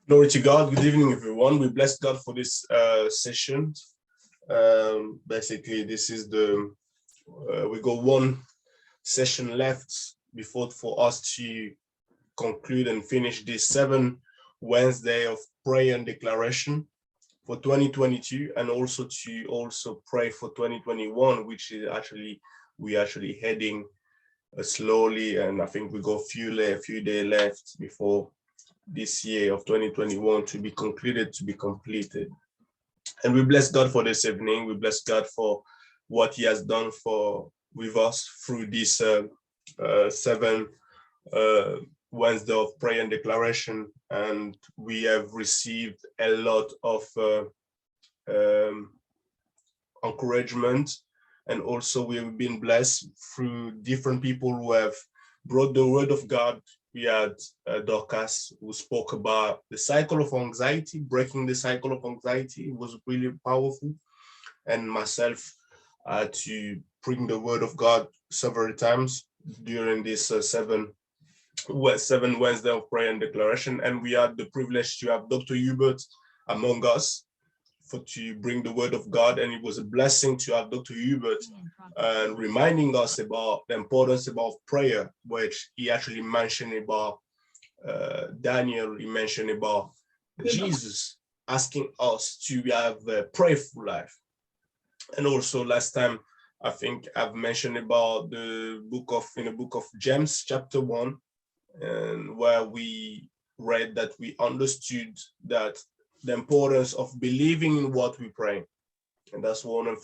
Glory to God. Good evening, everyone. We bless God for this session. Basically, this is we got one session left before for us to conclude and finish this 7 Wednesday of prayer and declaration for 2022, and also to pray for 2021, which is we actually heading slowly, and I think we got a few days left before this year of 2021 to be concluded, to be completed. And we bless God for this evening. We bless God for what He has done with us through this 7 Wednesday of prayer and declaration. And we have received a lot of encouragement, and also we have been blessed through different people who have brought the word of God. We had Dorcas, who spoke about the cycle of anxiety, breaking the cycle of anxiety. It was really powerful. And myself to bring the word of God several times during this 7 Wednesday of prayer and declaration. And we had the privilege to have Dr. Hubert among us to bring the word of God. And it was a blessing to have Dr. Hubert reminding us about the importance about prayer, which he actually mentioned about Daniel. He mentioned about Jesus asking us to have a prayerful life. And also last time, I think I've mentioned about in the book of James, chapter 1, and where we read that we understood that the importance of believing in what we pray. And that's one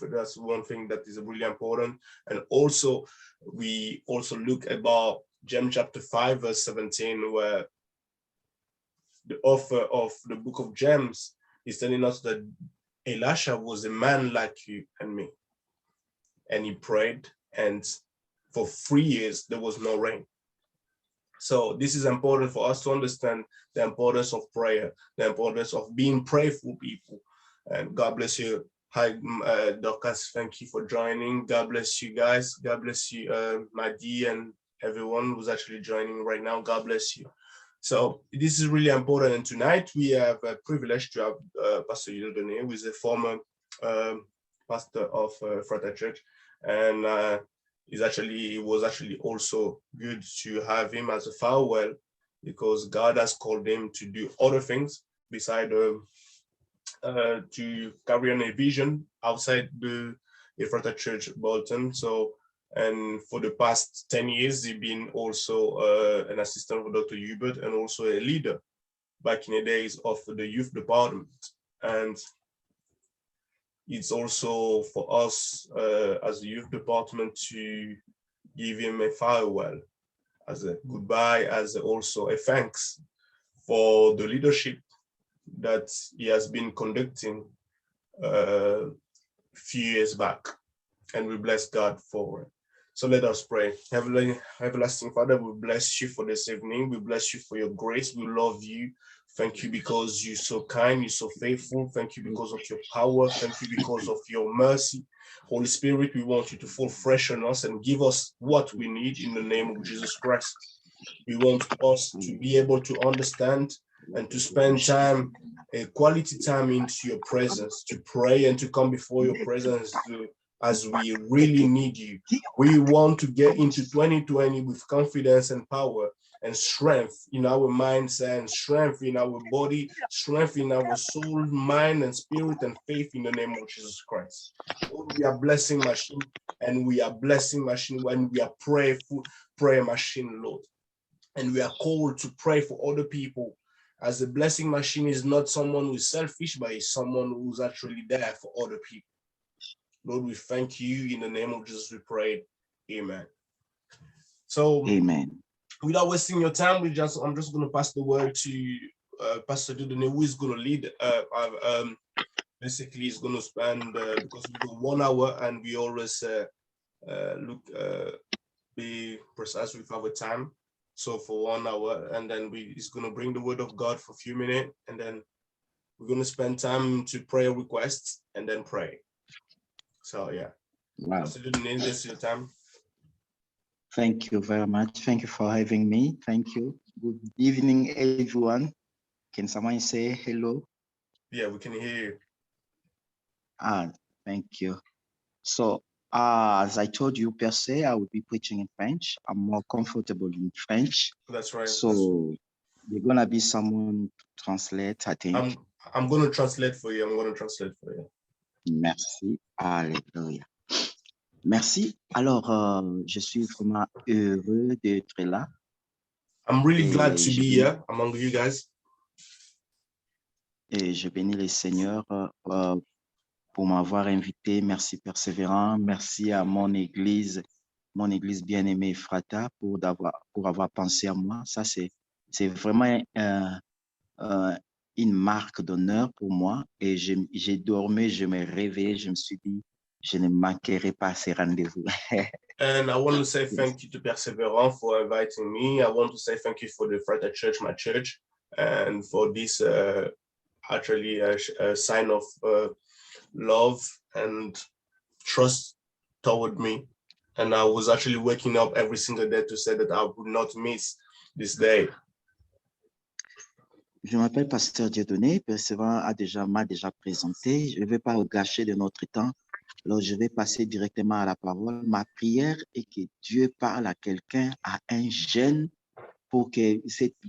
thing that is really important. And also, we also look about James chapter 5, verse 17, where the author of the book of James is telling us that Elisha was a man like you and me. And he prayed, and for 3 years, there was no rain. So this is important for us to understand the importance of prayer, the importance of being prayerful people. And God bless you. Hi, Dorcas, thank you for joining. God bless you guys. God bless you, Madi, and everyone who's actually joining right now. God bless you. So this is really important. And tonight we have a privilege to have Pastor Yildone, who is a former pastor of Frater Church. And it was actually also good to have him as a farewell, because God has called him to do other things beside to carry on a vision outside the Ephrata Church Bolton. So, and for the past 10 years, he's been also an assistant of Dr. Hubert, and also a leader back in the days of the youth department. And it's also for us as a youth department to give him a farewell, as a goodbye, as also a thanks for the leadership that he has been conducting a few years back. And we bless God for it. So let us pray. Heavenly, everlasting Father, we bless you for this evening. We bless you for your grace. We love you. Thank you because you're so kind, you're so faithful. Thank you because of your power. Thank you because of your mercy. Holy Spirit, we want you to fall fresh on us and give us what we need in the name of Jesus Christ. We want us to be able to understand and to spend time, a quality time into your presence, to pray and to come before your presence as we really need you. We want to get into 2020 with confidence and power and strength in our mindset, and strength in our body, strength in our soul, mind, and spirit, and faith in the name of Jesus Christ. Lord, we are blessing machine, and we are blessing machine when we are prayerful, prayer machine, Lord. And we are called to pray for other people, as a blessing machine is not someone who's selfish, but is someone who's actually there for other people. Lord, we thank you. In the name of Jesus, we pray. Amen. So, amen. Without wasting your time, I'm just going to pass the word to Pastor Dudone, who is going to lead. Basically, he's going to spend, because we do 1 hour, and we always be precise with our time. So for 1 hour, and then he's going to bring the word of God for a few minutes, and then we're going to spend time to prayer requests and then pray. So yeah. Wow. Pastor Dudone, this is your time. Thank you very much. Thank you for having me. Thank you. Good evening, everyone. Can someone say hello? Yeah, we can hear you. Thank you. So, as I told you, per se, I will be preaching in French. I'm more comfortable in French. That's right. So, there's gonna be someone to translate, I think. I'm going to translate for you. Merci. Alléluia. Merci. Alors, je suis vraiment heureux d'être là. I'm really glad Et to be here among you guys. Et je bénis le Seigneur pour m'avoir invité. Merci Persévérant. Merci à mon église bien-aimée Frata pour avoir pensé à moi. Ça, c'est vraiment une marque d'honneur pour moi. Et j'ai dormi, je me réveillais, je me suis dit, je ne manquerai pas ces rendez-vous. And I want to say thank you to Perseverant for inviting me. I want to say thank you for the Frata Church, my church, and for this actually a sign of love and trust toward me. And I was actually waking up every single day to say that I would not miss this day. Je m'appelle Pasteur Dieudonné. Persévérant m'a déjà présenté. Je ne vais pas gâcher de notre temps. Alors, je vais passer directement à la parole. Ma prière est que Dieu parle à quelqu'un, à un jeune, pour que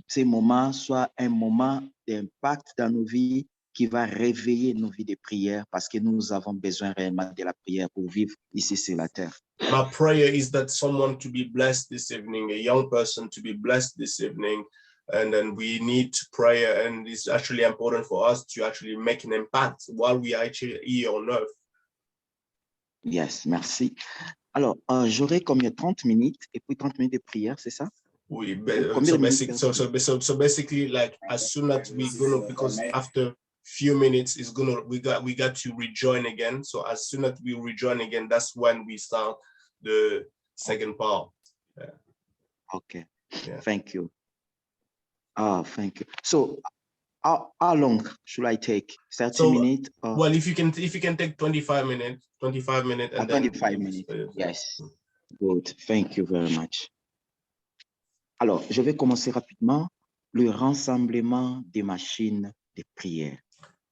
ces moments soient un moment d'impact dans nos vies qui va réveiller nos vies de prière parce que nous avons besoin réellement de la prière pour vivre ici sur la terre. My prayer is that someone to be blessed this evening, a young person to be blessed this evening, and then we need prayer, and it's actually important for us to actually make an impact while we are actually here on earth. Yes, merci. Alors, j'aurai combien? 30 minutes et puis 30 minutes de prière, c'est ça? Oui, so basically, like as soon as we're gonna, because after few minutes is gonna, we got to rejoin again. So as soon as we rejoin again, that's when we start the second part. Yeah. Okay. Yeah. Thank you. Thank you. So how long should I take? 30 minutes? Well, if you can take 25 minutes, and 25 minutes. Yes. Good. Thank you very much. Alors, je vais commencer rapidement. Le rassemblement des machines de prière.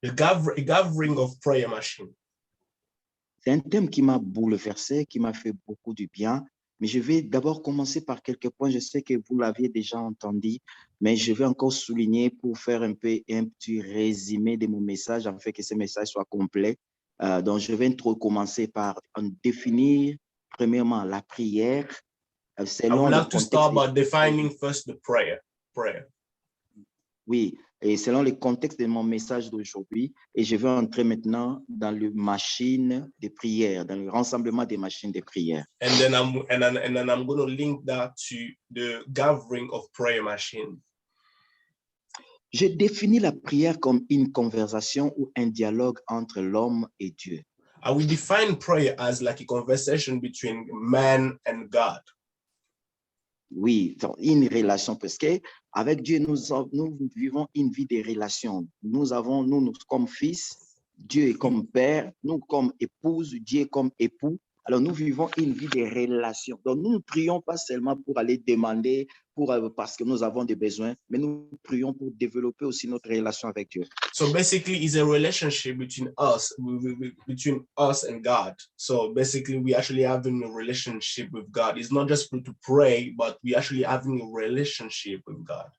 A gathering of prayer machine. C'est un thème qui m'a bouleversé, qui m'a fait beaucoup de bien. Mais je vais d'abord commencer par quelques points. Je sais que vous l'aviez déjà entendu, mais je vais encore souligner pour faire un petit résumé de mon message, afin que ce message soit complet. Donc, je vais commencer par définir, premièrement, la prière. I would like to start by defining first the prayer. Oui, et selon le contexte de mon message d'aujourd'hui, et je vais entrer maintenant dans le machine de prière, dans le rassemblement des machines de prière. And then I'm going to link that to the gathering of prayer machine. Je définis la prière comme une conversation ou un dialogue entre l'homme et Dieu. I will define prayer as like a conversation between man and God. Oui, une relation, parce que avec Dieu, nous vivons une vie de relation. Nous comme fils, Dieu est comme père, nous comme épouse, Dieu est comme époux. Alors, nous vivons une vie de relation. Donc, nous ne prions pas seulement pour aller demander, parce que nous avons des besoins, mais nous prions pour développer aussi notre relation avec Dieu. So basically, it's a relationship between us and God. So basically, we actually having a relationship with God. It's not just to pray, but we actually having a relationship with God.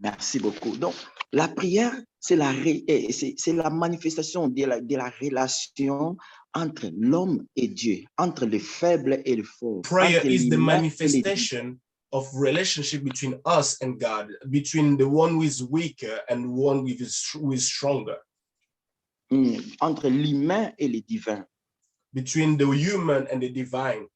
Merci beaucoup. Donc, la prière, c'est la manifestation de la relation entre l'homme et Dieu, entre le faible et le fort. Prayer is the manifestation of relationship between us and God, between the one who is weaker and the one who is stronger. Entre l'humain et le divin. Between the human and the divine.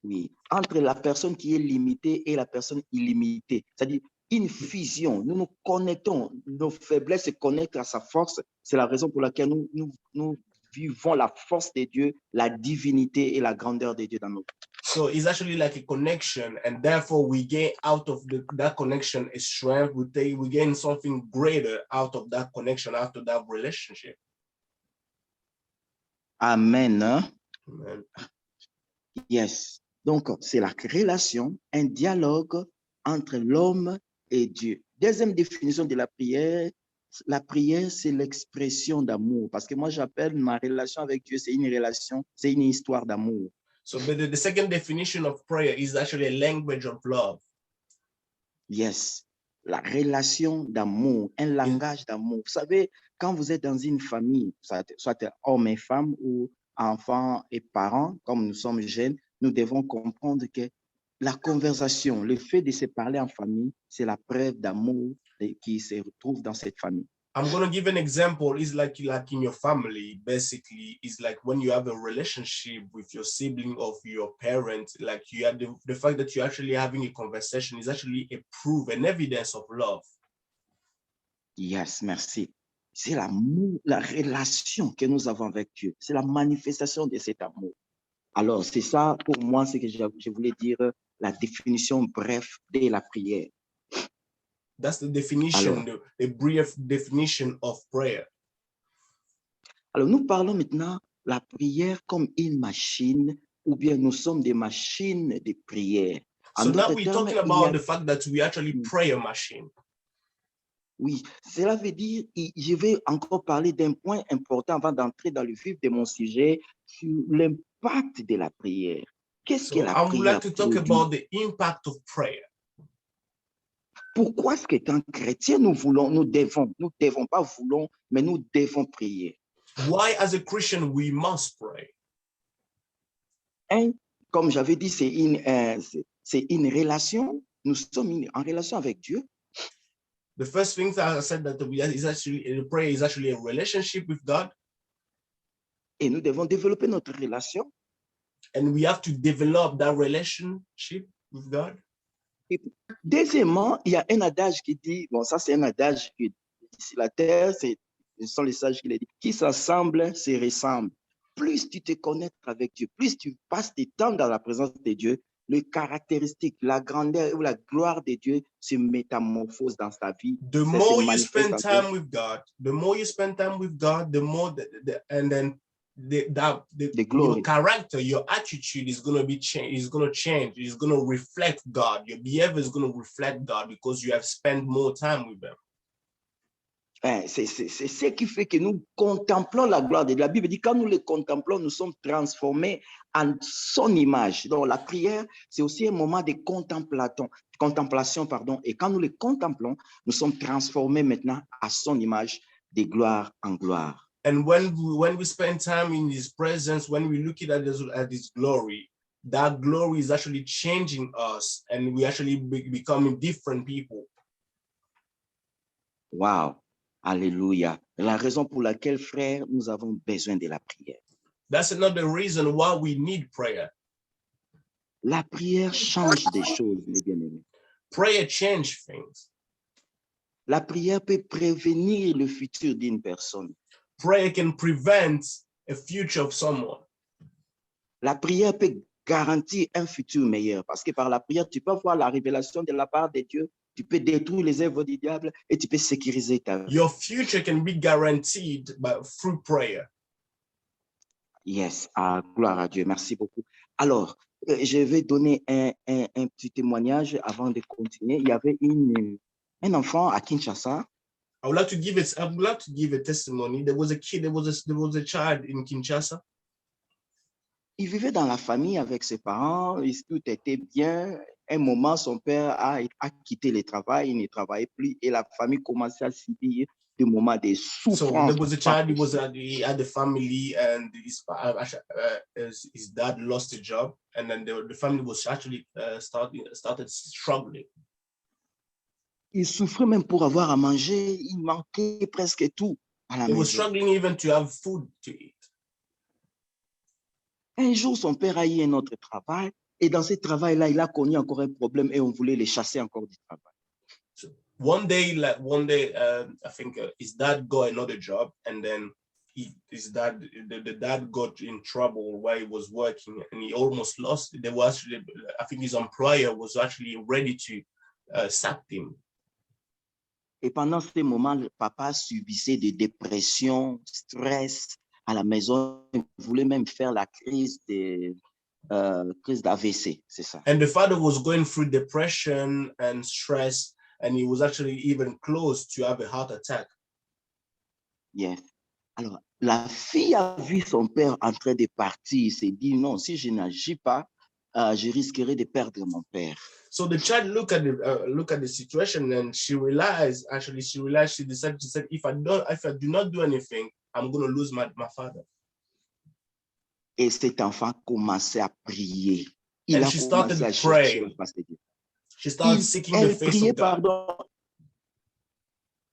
Oui, entre la personne qui est limitée et la personne illimitée. C'est-à-dire une fusion. Nous nous connectons, nos faiblesses se connectent à sa force. C'est la raison pour laquelle nous vivons la force de Dieu, la divinité et la grandeur de Dieu dans nos vies. So it's actually like a connection, and therefore we gain out of that connection a strength. We gain something greater out of that connection, after that relationship. Amen. Amen. Yes. Donc, c'est la relation, un dialogue entre l'homme et Dieu. Deuxième définition de la prière, c'est l'expression d'amour. Parce que moi, j'appelle ma relation avec Dieu, c'est une relation, c'est une histoire d'amour. So the second definition of prayer is actually a language of love. Yes, la relation d'amour, un langage d'amour. Vous savez, quand vous êtes dans une famille, soit homme et femme ou enfants et parents, comme nous sommes jeunes, nous devons comprendre que la conversation, le fait de se parler en famille, c'est la preuve d'amour qui se retrouve dans cette famille. I'm going to give an example. It's like in your family, basically, it's like when you have a relationship with your sibling or your parent, like you have the fact that you're actually having a conversation is actually a proof, an evidence of love. Yes, merci. C'est l'amour, la relation que nous avons avec Dieu. C'est la manifestation de cet amour. Alors, c'est ça, pour moi, ce que je voulais dire, la définition brève de la prière. That's the definition, Alors, the brief definition of prayer. Alors, nous parlons maintenant la prière comme une machine, ou bien nous sommes des machines de prière. So now we're talking about the fact that we actually pray a machine. Oui, cela veut dire, je vais encore parler d'un point important avant d'entrer dans le vif de mon sujet, sur l'impact de la prière. Qu'est-ce que la prière I would like to talk about the impact of prayer. Pourquoi est-ce qu'étant chrétien, nous devons pas voulons, mais nous devons prier? Why, as a Christian, we must pray? Comme j'avais dit, c'est une relation. Nous sommes en relation avec Dieu. The first thing that I said that prayer is actually a relationship with God. Et nous devons développer notre relation. And we have to develop that relationship with God. Et deuxièmement, il y a un adage qui dit, bon, ça c'est un adage qui ici la terre, ce sont les sages qui le disent, qui s'assemblent se ressemblent. Plus tu te connectes avec Dieu, plus tu passes du temps dans la présence de Dieu, les caractéristiques, la grandeur ou la gloire de Dieu se métamorphose dans ta vie. The more you spend time with God, the more you spend time with God, the more your character, your attitude is going to be changed, is going to change, is going to reflect God. Your behavior is going to reflect God because you have spent more time with them. C'est ce qui fait que nous contemplons la gloire de Dieu. La Bible dit quand nous le contemplons, nous sommes transformés en son image. Donc la prière, c'est aussi un moment de contemplation. Et quand nous le contemplons, nous sommes transformés maintenant à son image de gloire en gloire. And when we spend time in His presence, when we look at His glory, that glory is actually changing us, and we actually becoming different people. Wow. Alléluia. La raison pour laquelle, frère, nous avons besoin de la prière. That's another reason why we need prayer. La prière change des choses, mes bien-aimés. Prayer changes things. La prière peut prévenir le futur d'une personne. Prayer can prevent a future of someone. La prière peut garantir un futur meilleur parce que par la prière, tu peux avoir la révélation de la part de Dieu. Tu peux détruire les œuvres du diable et tu peux sécuriser ta vie. Your future can be guaranteed through prayer. Yes, gloire à Dieu. Merci beaucoup. Alors, je vais donner un petit témoignage avant de continuer. Il y avait un enfant à Kinshasa. I would like to give a testimony. There was a kid, there was a child in Kinshasa. Il vivait dans la famille avec ses parents, tout était bien. Un moment, son père a quitté le travail, il ne travaillait plus et la famille commençait à subir des moments de souffrance. So there was a child, he had a family and his dad lost a job and then the family was actually started struggling. Il souffrait même pour avoir à manger, il manquait presque tout à la maison. He was struggling even to have food to eat. Un jour, son père a eu un autre travail et dans ce travail-là, il a connu encore un problème et on voulait le chasser encore du travail. So one day, I think his dad got another job and then the dad got in trouble while he was working and he almost lost. There was actually, I think his employer was actually ready to sack him. Et pendant ce moment, le papa subissait des dépressions, stress à la maison. Il voulait même faire la crise d'AVC, c'est ça. And the father was going through depression and stress, and he was actually even close to have a heart attack. Yes. Alors, la fille a vu son père en train de partir. Il s'est dit, non, si je n'agis pas, je risquerais de perdre mon père. So the child looked at the situation, and she decided, if I do not do anything, I'm going to lose my father. Et cet enfant commençait à prier. Il And a she commencé started à chercher la praying. face de Dieu. She started seeking the Elle face priait, of God. pardon.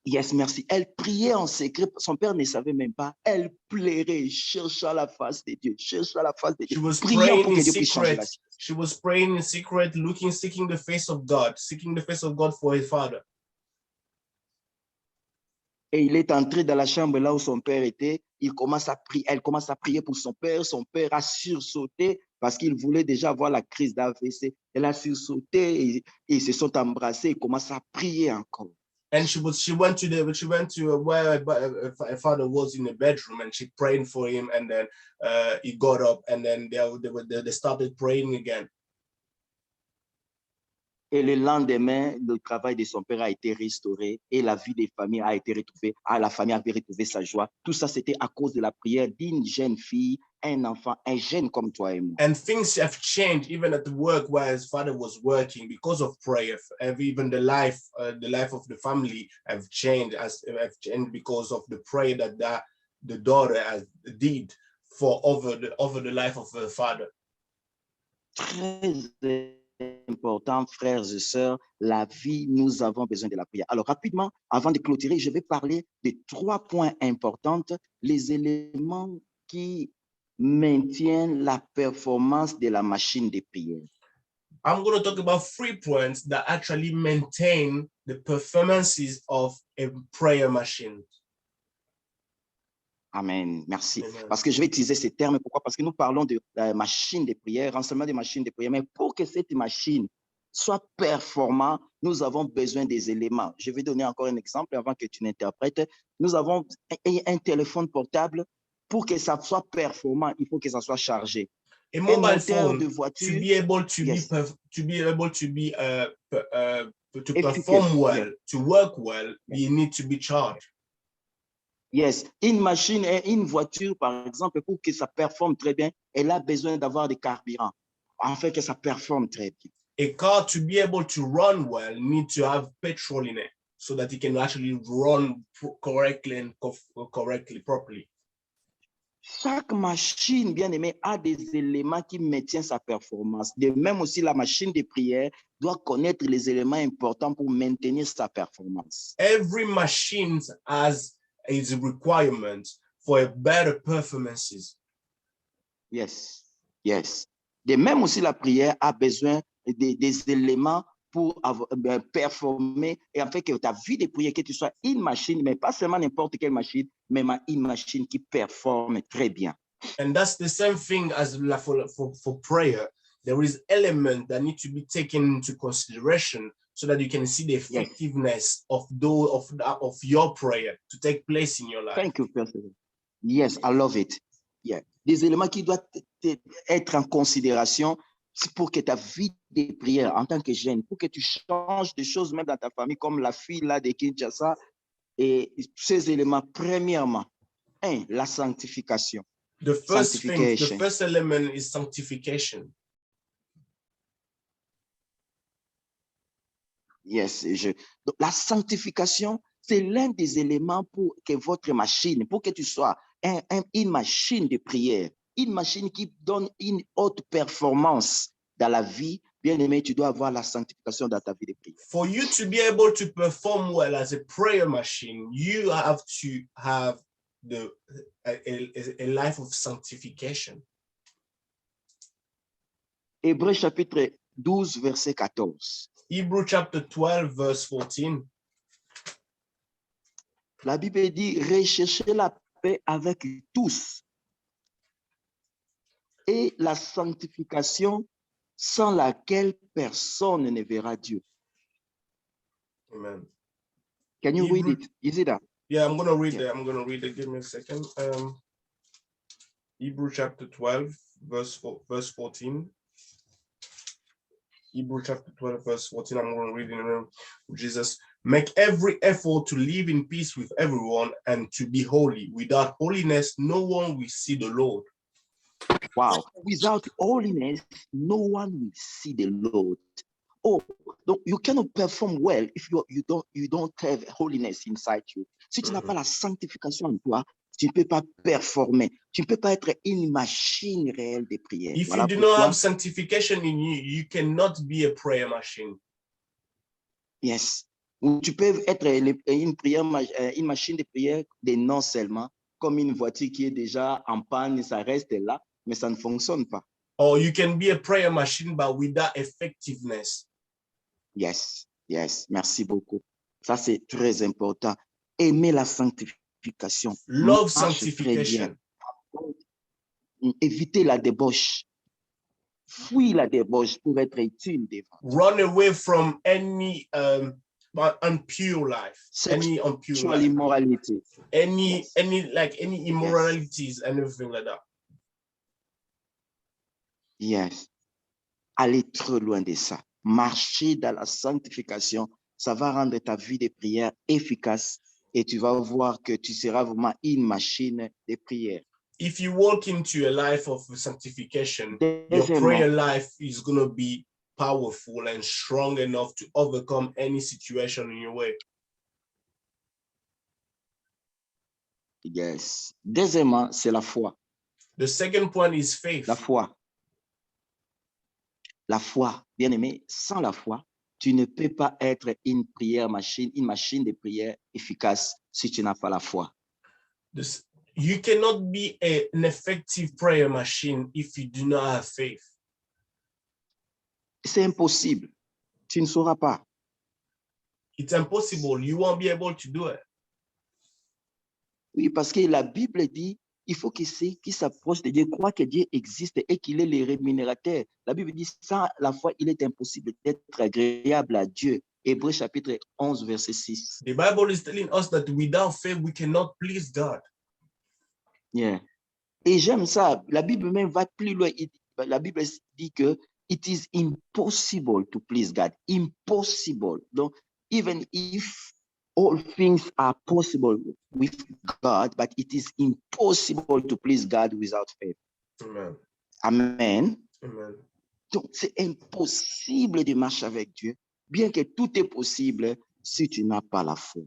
Yes, merci. Elle priait en secret. Son père ne savait même pas. Elle pleurait, cherchant la face de Dieu, cherchant la face de She Dieu, was priant praying pour in que Dieu puisse changer secret. la situation. She was praying in secret, seeking the face of God, for her father. Et il est entré dans la chambre là où son père était. Il commence à prier. Elle commence à prier pour son père. Son père a sursauté parce qu'il voulait déjà avoir la crise d'AVC. Elle a sursauté et ils se sont embrassés. Il commence à prier encore. And she went to where her father was in the bedroom, and she prayed for him, and then he got up, and then they started praying again. Et le lendemain, le travail de son père a été restauré et la vie des familles a été retrouvée. La famille avait retrouvé sa joie. Tout ça, c'était à cause de la prière d'une jeune fille, un enfant, un jeune comme toi et moi. And things have changed even at the work where his father was working because of prayer. Even the life of the family have changed because of the prayer that the daughter did for over the life of her father. Très important, frères et sœurs, la vie, nous avons besoin de la prière. Alors, rapidement, avant de clôturer, je vais parler de 3 points importants, les éléments qui maintiennent la performance de la machine de prière. I'm going to talk about 3 points that actually maintain the performances of a prayer machine. Amen. Merci. Amen. Parce que je vais utiliser ces termes. Pourquoi? Parce que nous parlons de la machine de prière, enseignement des machines de prière. Mais pour que cette machine soit performante, nous avons besoin des éléments. Je vais donner encore un exemple avant que tu n'interprètes. Nous avons un téléphone portable. Pour que ça soit performant, il faut que ça soit chargé. A mobile phone, de voiture, to be able to yes, to perform well, yeah, to work well, yeah, you need to be charged. Yes, une machine et une voiture, par exemple, pour que ça performe très bien, elle a besoin d'avoir du carburant, afin que ça performe très bien. A car, to be able to run well, need to have petrol in it, so that it can actually run correctly and properly. Chaque machine, bien aimé, a des éléments qui maintiennent sa performance. De même aussi, la machine de prière doit connaître les éléments importants pour maintenir sa performance. Every machine has its requirement for a better performances. Yes, yes. De même aussi, la prière a besoin des éléments pour performer et en fait que ta vie de prière, que tu sois une machine, mais pas seulement n'importe quelle machine, mais une machine qui performe très bien. And that's the same thing as for prayer. There is elements that need to be taken into consideration so that you can see the effectiveness, yes, of your prayer to take place in your life. Thank you, Pastor. Yes, I love it. Yeah. Des éléments qui doivent être en considération pour que ta vie de prière en tant que jeune, pour que tu changes des choses même dans ta famille, comme la fille là de Kinshasa, et ces éléments, premièrement, la sanctification. The first element is sanctification. Yes, donc la sanctification, c'est l'un des éléments pour que votre machine, pour que tu sois une machine de prière, une machine qui donne une haute performance dans la vie. Bien aimé, tu dois avoir la sanctification dans ta vie de prière. For you to be able to perform well as a prayer machine, you have to have a life of sanctification. Hébreux chapitre 12, verset 14. Hebrew chapter 12, verse 14. La Bible dit, recherchez la paix avec tous et la sanctification sans laquelle personne ne verra Dieu. Amen. Can you read it? Is it that? Yeah, I'm going to read it. I'm going to read it. Give me a second. Hebrew chapter 12, verse 14. Hebrews chapter 12, verse 14, I'm going to read in the name of Jesus. Make every effort to live in peace with everyone and to be holy. Without holiness, no one will see the Lord. Wow. Without holiness, no one will see the Lord. Oh, donc you cannot perform well if you don't have holiness inside you. Si tu n'as pas la sanctification en toi, tu ne peux pas performer. Tu ne peux pas être une machine réelle de prière. If Voilà you do pourquoi, not have sanctification in you, you cannot be a prayer machine. yes, tu peux être une machine de prière de non seulement, comme une voiture qui est déjà en panne, ça reste là, mais ça ne fonctionne pas. Or you can be a prayer machine, but without effectiveness. Yes, yes, merci beaucoup. Ça, c'est très important. Aimer la sanctification. Love Marche très bien. sanctification. Éviter la débauche. Fuir la débauche pour être utile devant. Run away from any impure life. Any impure Sexual life. immorality. Any Yes. any immoralities, anything like that. Yes. Aller trop loin de ça. Marcher dans la sanctification, ça va rendre ta vie de prière efficace et tu vas voir que tu seras vraiment une machine de prière. If you walk into a life of sanctification, your prayer life is going to be powerful and strong enough to overcome any situation in your way. Yes. Deuxièmement, c'est la foi. The second point is faith. La foi. La foi, bien aimé, sans la foi, tu ne peux pas être une machine de prière efficace si tu n'as pas la foi. You cannot be an effective prayer machine if you do not have faith. C'est impossible. Tu ne sauras pas. It's impossible. You won't be able to do it. Oui, parce que la Bible dit, il faut que ceux qui s'approchent de Dieu croient que Dieu existe et qu'il est le rémunérateur. La Bible dit, sans la foi, il est impossible d'être agréable à Dieu. Hébreux chapitre 11, verset 6. The Bible is telling us that without faith, we cannot please God. Yeah. Et j'aime ça. La Bible même va plus loin. La Bible dit que it is impossible to please God. Impossible. Donc, even if all things are possible with God, but it is impossible to please God without faith. Amen. Amen. Amen. Donc, c'est impossible de marcher avec Dieu, bien que tout est possible si tu n'as pas la foi.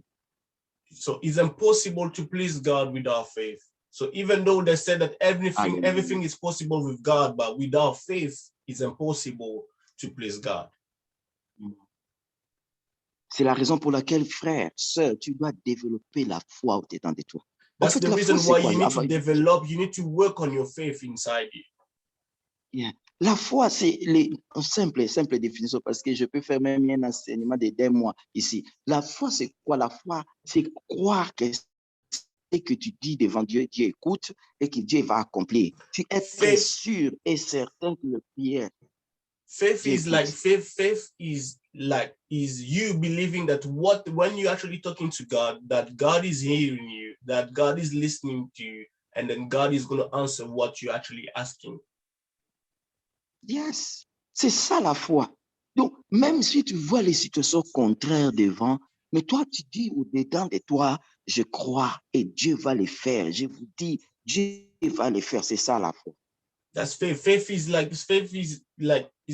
So it's impossible to please God without faith. So even though they said that everything is possible with God, but without faith, it's impossible to please God. C'est la raison pour laquelle, frère, sœur, tu dois développer la foi au-dedans de toi. That's the reason why you need to develop, you need to work on your faith inside you. Yeah. La foi, c'est simple définition, parce que je peux faire même un enseignement de 2 mois ici. La foi, c'est quoi? La foi, c'est croire que ce que tu dis devant Dieu, Dieu écoute et que Dieu va accomplir. Tu es très sûr et certain que le prière. Faith is you believing that when you're actually talking to God, that God is hearing you, that God is listening to you, and then God is going to answer what you're actually asking. Yes, c'est ça la foi. Donc, même si tu vois les situations contraires devant, mais toi, tu dis au-dedans de toi, je crois et Dieu va le faire. Je vous dis, Dieu va le faire. C'est ça la foi. That's faith. Faith is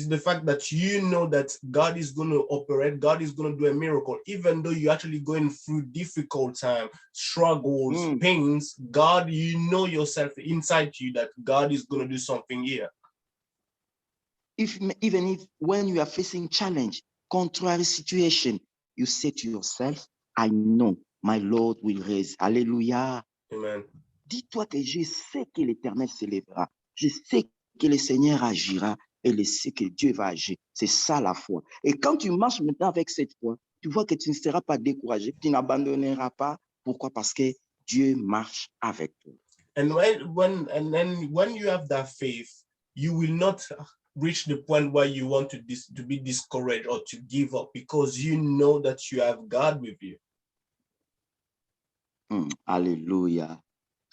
the fact that you know that God is going to operate, God is going to do a miracle, even though you're actually going through difficult time, struggles, pains. God, you know yourself inside you that God is going to do something here. Even if when you are facing challenge, contrary situation, you say to yourself, I know my Lord will raise. Alléluia. Amen. Dis-toi que je sais que l'Éternel s'élèvera. Je sais que le Seigneur agira et je sais que Dieu va agir. C'est ça la foi. Et quand tu marches maintenant avec cette foi, tu vois que tu ne seras pas découragé, tu n'abandonneras pas. Pourquoi? Parce que Dieu marche avec toi. And when you have that faith, you will not reach the point where you want to be discouraged or to give up, because you know that you have God with you. Alléluia.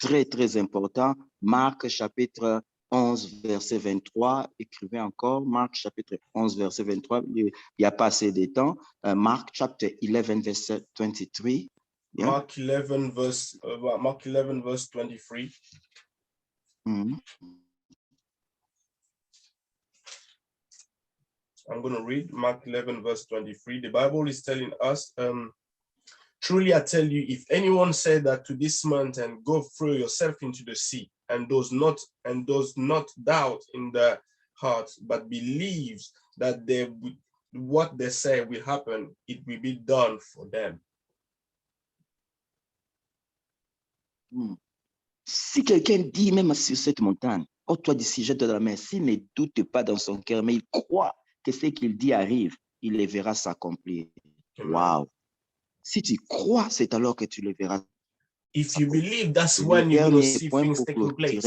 Très, très important. Marc chapitre 11, verset 23. Écrivez encore Marc chapitre 11, verset 23. Il n'y a pas assez de temps. Mark chapter 11, verset 23. Yeah. Mark 11, verse 23. Mm-hmm. I'm going to read Mark 11, verse 23. The Bible is telling us, truly I tell you, if anyone said that to this mountain, go throw yourself into the sea, and does not doubt in their heart, but believes that what they say will happen, it will be done for them. Si quelqu'un dit même sur cette montagne, oh toi d'ici, jette dans la mer, s'il ne doute pas dans son cœur, mais il croit que ce qu'il dit arrive, il les verra s'accomplir. Wow. Si tu crois, c'est alors que tu le verras. If you believe, that's when you're going to see things taking place.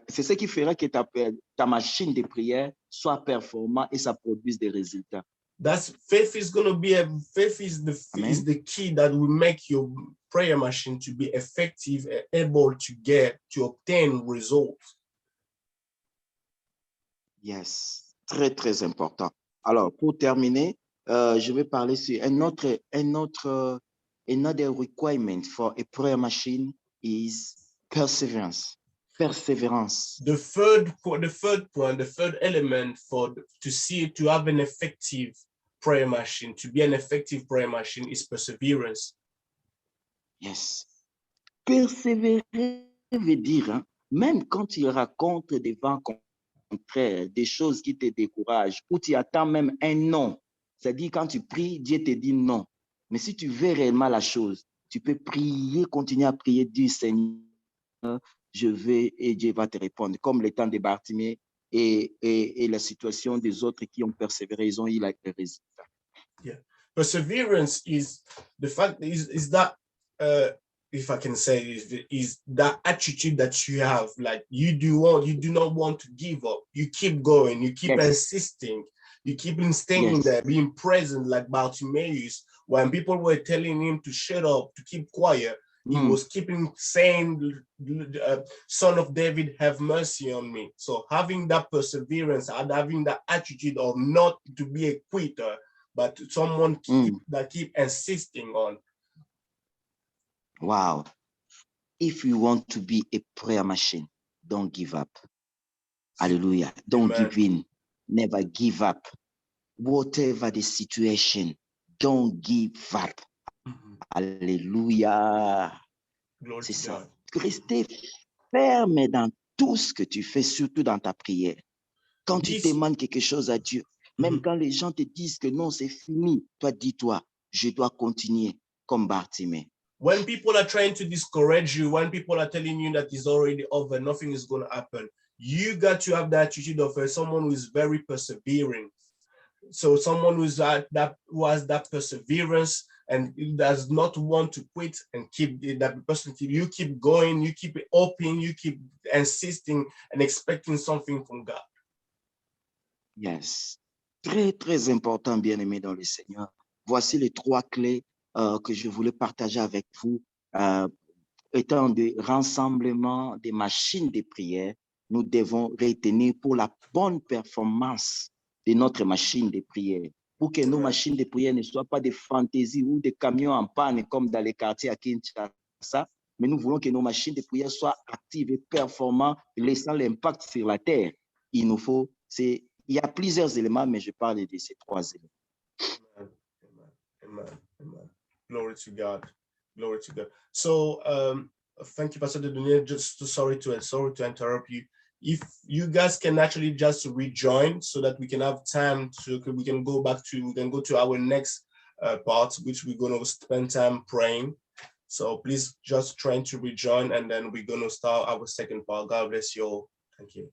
C'est ce qui fera que ta machine de prière soit performante et ça produise des résultats. Faith is the key that will make your prayer machine to be effective and able to obtain results. Yes, très très important. Alors pour terminer, je vais parler sur another requirement for a prayer machine is perseverance. Perseverance. The third element to have an effective prayer machine, to be an effective prayer machine, is perseverance. Yes. Persévérer veut dire, hein, même quand tu racontes des vents contraires, des choses qui te découragent, ou tu attends même un non. C'est-à-dire quand tu pries, Dieu te dit non. Mais si tu veux réellement la chose, tu peux prier, continuer à prier, dire Seigneur, je vais, et Dieu va te répondre. Comme le temps de Bartimée et la situation des autres qui ont persévéré, ils ont eu le résultat. Yeah. Perseverance is the fact is that if I can say is that attitude that you have, like you do not want to give up. You keep going, you keep insisting, you keep staying there, being present, like Bartimaeus, when people were telling him to shut up, to keep quiet. He was keeping saying, Son of David, have mercy on me. So having that perseverance and having that attitude of not to be a quitter, but someone keep insisting on. Wow. If you want to be a prayer machine, don't give up. Hallelujah. Don't give in. Never give up. Whatever the situation, don't give up. Alléluia. C'est ça. Rester ferme dans tout ce que tu fais, surtout dans ta prière. Quand tu demandes quelque chose à Dieu, même quand les gens te disent que non, c'est fini, toi, dis-toi, je dois continuer comme Bartimée. When people are trying to discourage you, when people are telling you that it's already over, nothing is going to happen, you got to have the attitude of someone who is very persevering. So someone who has that perseverance and does not want to quit and keep that person. You keep going, you keep open, you keep insisting and expecting something from God. Yes, très très important, bien-aimé dans le Seigneur. Voici les 3 clés que je voulais partager avec vous. Étant de rassemblement des machines de prière, nous devons retenir pour la bonne performance de notre machine de prière, pour que nos machines de prière ne soient pas des fantaisies ou des camions en panne comme dans les quartiers à Kinshasa, mais nous voulons que nos machines de prière soient actives et performantes, laissant l'impact sur la terre. Il y a plusieurs éléments, mais je parle de ces 3 éléments. Amen. Glory to God. Glory to God. So, thank you, Pastor Dedunia. Just sorry to interrupt you. If you guys can actually just rejoin so that we can have time we can go to our next part, which we're going to spend time praying. So please just try to rejoin, and then we're going to start our second part. God bless you all. Thank you.